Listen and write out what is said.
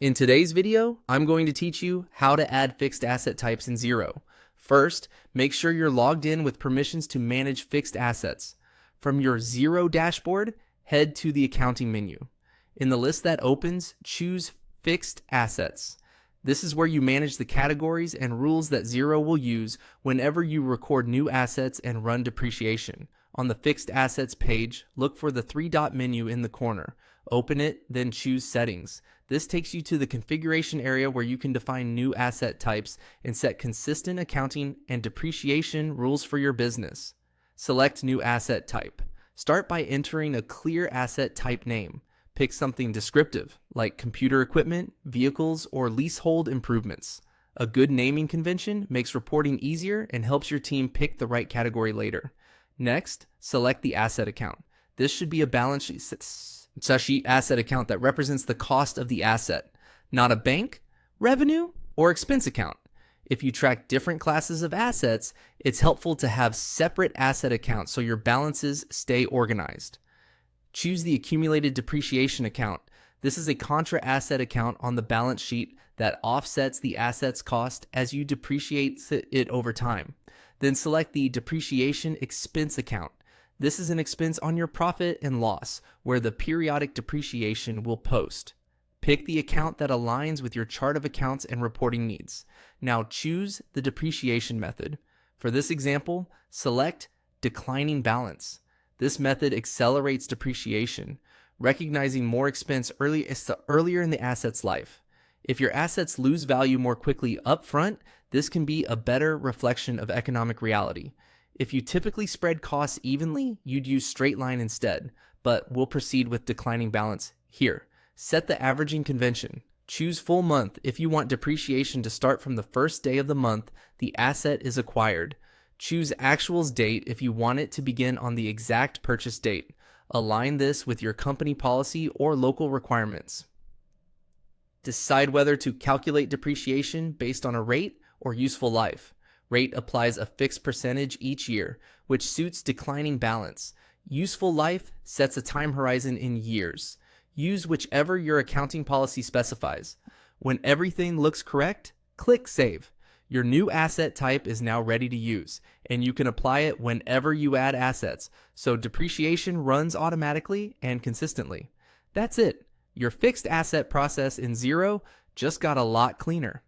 In today's video, I'm going to teach you how to add fixed asset types in Xero. First, make sure you're logged in with permissions to manage fixed assets. From your Xero dashboard, head to the accounting menu. In the list that opens, choose Fixed Assets. This is where you manage the categories and rules that Xero will use whenever you record new assets and run depreciation. On the Fixed Assets page, look for the three-dot menu in the corner. Open it, then choose Settings. This takes you to the configuration area where you can define new asset types and set consistent accounting and depreciation rules for your business. Select New Asset Type. Start by entering a clear asset type name. Pick something descriptive, like computer equipment, vehicles, or leasehold improvements. A good naming convention makes reporting easier and helps your team pick the right category later. Next, select the asset account. This should be a balance sheet asset account that represents the cost of the asset, not a bank, revenue, or expense account. If you track different classes of assets, it's helpful to have separate asset accounts so your balances stay organized. Choose the accumulated depreciation account. This is a contra asset account on the balance sheet that offsets the asset's cost as you depreciate it over time. Then select the depreciation expense account. This is an expense on your profit and loss, where the periodic depreciation will post. Pick the account that aligns with your chart of accounts and reporting needs. Now choose the depreciation method. For this example, select declining balance. This method accelerates depreciation, recognizing more expense earlier in the asset's life. If your assets lose value more quickly up front, this can be a better reflection of economic reality. If you typically spread costs evenly, you'd use straight line instead, but we'll proceed with declining balance here. Set the averaging convention. Choose full month if you want depreciation to start from the first day of the month the asset is acquired. Choose actuals date if you want it to begin on the exact purchase date. Align this with your company policy or local requirements. Decide whether to calculate depreciation based on a rate or useful life. Rate applies a fixed percentage each year, which suits declining balance. Useful life sets a time horizon in years. Use whichever your accounting policy specifies. When everything looks correct, click Save. Your new asset type is now ready to use, and you can apply it whenever you add assets, so depreciation runs automatically and consistently. That's it. Your fixed asset process in Xero just got a lot cleaner.